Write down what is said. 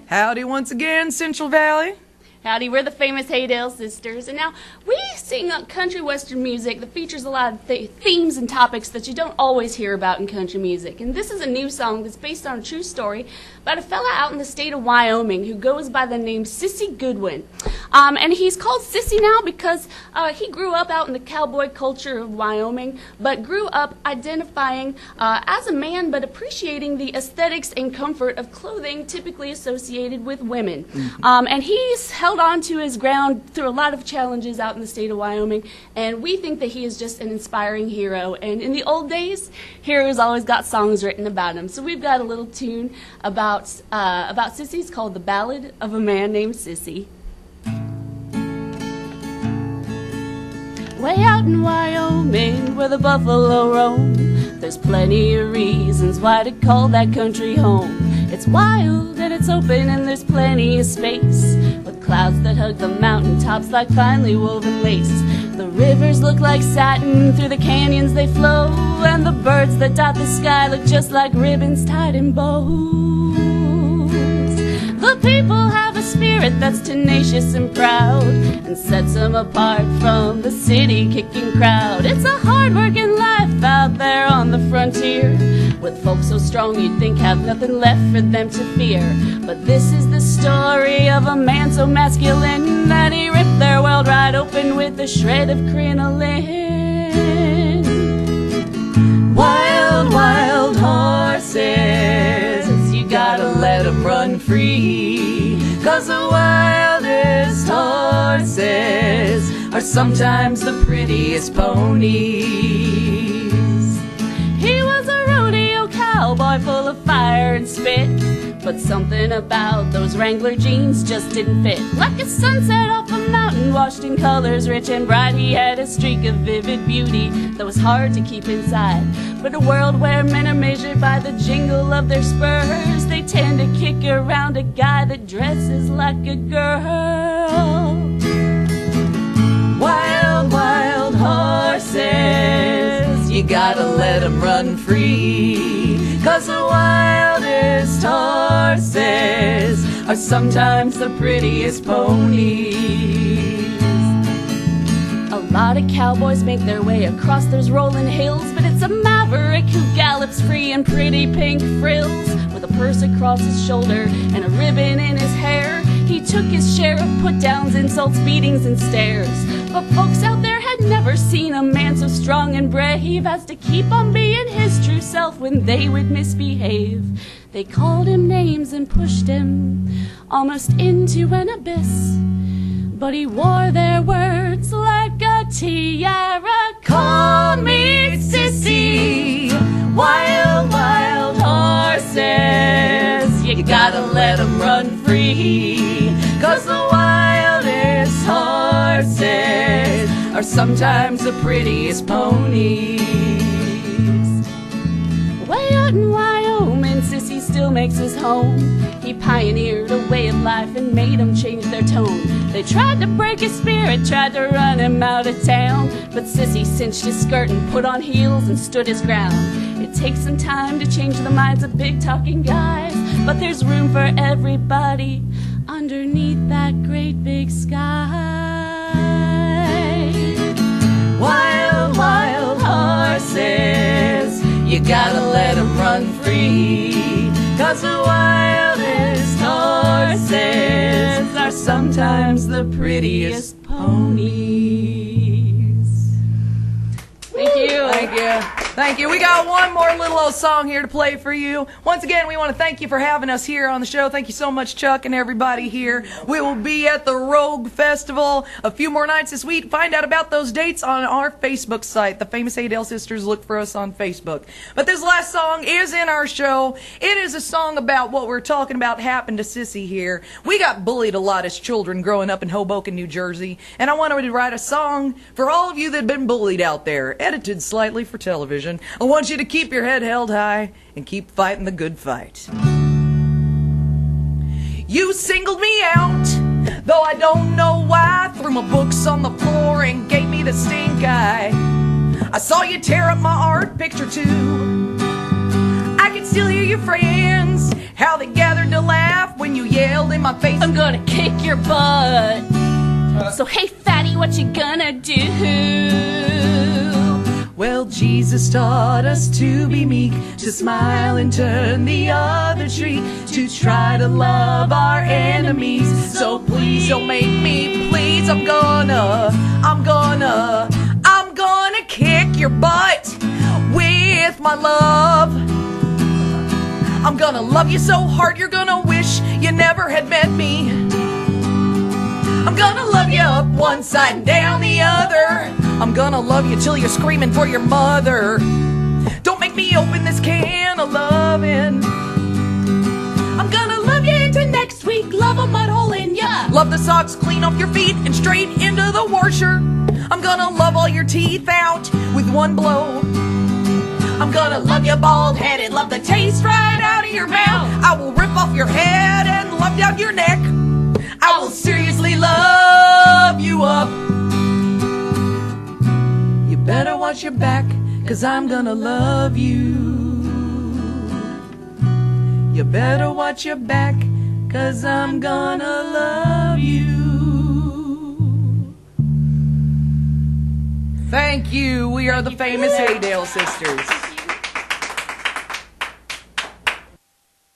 Howdy once again, Central Valley. Howdy, we're the famous Haydell sisters, and now we sing country western music that features a lot of themes and topics that you don't always hear about in country music. And this is a new song that's based on a true story about a fella out in the state of Wyoming who goes by the name Sissy Goodwin. And he's called Sissy now because he grew up out in the cowboy culture of Wyoming, but grew up identifying as a man, but appreciating the aesthetics and comfort of clothing typically associated with women. Mm-hmm. And he's held on to his ground through a lot of challenges out in the state of Wyoming, and we think that he is just an inspiring hero. And in the old days, heroes always got songs written about him. So we've got a little tune about Sissy. It's called The Ballad of a Man Named Sissy. Way out in Wyoming, where the buffalo roam, there's plenty of reasons why to call that country home. It's wild and it's open and there's plenty of space, with clouds that hug the mountaintops like finely woven lace. The rivers look like satin, through the canyons they flow, and the birds that dot the sky look just like ribbons tied in bows. The people have a spirit that's tenacious and proud, and sets them apart from the city-kicking crowd. It's a hard-working life out there on the frontier, with folks so strong you'd think have nothing left for them to fear. But this is the story of a man so masculine that he ripped their world right open with a shred of crinoline. Wild, wild horses, you gotta let them run free, 'cause the wildest horses are sometimes the prettiest ponies. He was a rodeo cowboy full of fire and spit, but something about those Wrangler jeans just didn't fit. Like a sunset off a mountain washed in colors rich and bright, he had a streak of vivid beauty that was hard to keep inside. But a world where men are measured by the jingle of their spurs, they tend to kick around a guy that dresses like a girl. Wild, wild horses, you gotta let them run free, 'cause the wildest horses are sometimes the prettiest ponies. A lot of cowboys make their way across those rolling hills, but it's a maverick who gallops free in pretty pink frills, with a purse across his shoulder and a ribbon in his hair. He took his share of put-downs, insults, beatings, and stares, but folks out there had never seen a man so strong and brave as to keep on being his true self when they would misbehave. They called him names and pushed him almost into an abyss, but he wore their words like a tiara. Call me Sissy, wild, wild horses, you gotta let them run free, 'cause the wildest horses are sometimes the prettiest ponies. Way out in Wyoming, Sissy still makes his home. He pioneered a way of life and made them change their tone. They tried to break his spirit, tried to run him out of town, but Sissy cinched his skirt and put on heels and stood his ground. It takes some time to change the minds of big talking guys, but there's room for everybody underneath that great big sky. Wild, wild horses, you gotta let them run free, 'cause the wildest horses are sometimes the prettiest ponies. Thank you. Thank you. Thank you. We got one more little old song here to play for you. Once again, we want to thank you for having us here on the show. Thank you so much, Chuck, and everybody here. We will be at the Rogue Festival a few more nights this week. Find out about those dates on our Facebook site, the Famous Haydell Sisters. Look for us on Facebook. But this last song is in our show. It is a song about what we're talking about happened to Sissy here. We got bullied a lot as children growing up in Hoboken, New Jersey, and I wanted to write a song for all of you that have been bullied out there, edited slightly for television. I want you to keep your head held high and keep fighting the good fight. You singled me out, though I don't know why. Threw my books on the floor and gave me the stink eye. I saw you tear up my art picture too. I can still hear your friends, how they gathered to laugh when you yelled yelled in my face, I'm gonna kick your butt. So hey fatty, what you gonna do? well, Jesus taught us to be meek, to smile and turn the other cheek, to try to love our enemies. So please don't make me, please. I'm gonna kick your butt with my love. I'm gonna love you so hard you're gonna wish you never had met me. I'm gonna love you up one side and down the other. I'm gonna love you till you're screaming for your mother. Don't make me open this can of loving. I'm gonna love you into next week, love a mud hole in ya. Love the socks clean off your feet and straight into the washer. I'm gonna love all your teeth out with one blow. I'm gonna love you bald-headed, love the taste right out of your mouth. I will rip off your head and love down your neck. I will seriously love you up. You better watch your back, 'cause I'm gonna love you. You better watch your back, 'cause I'm gonna love you. Thank you. We are the famous Haydell sisters.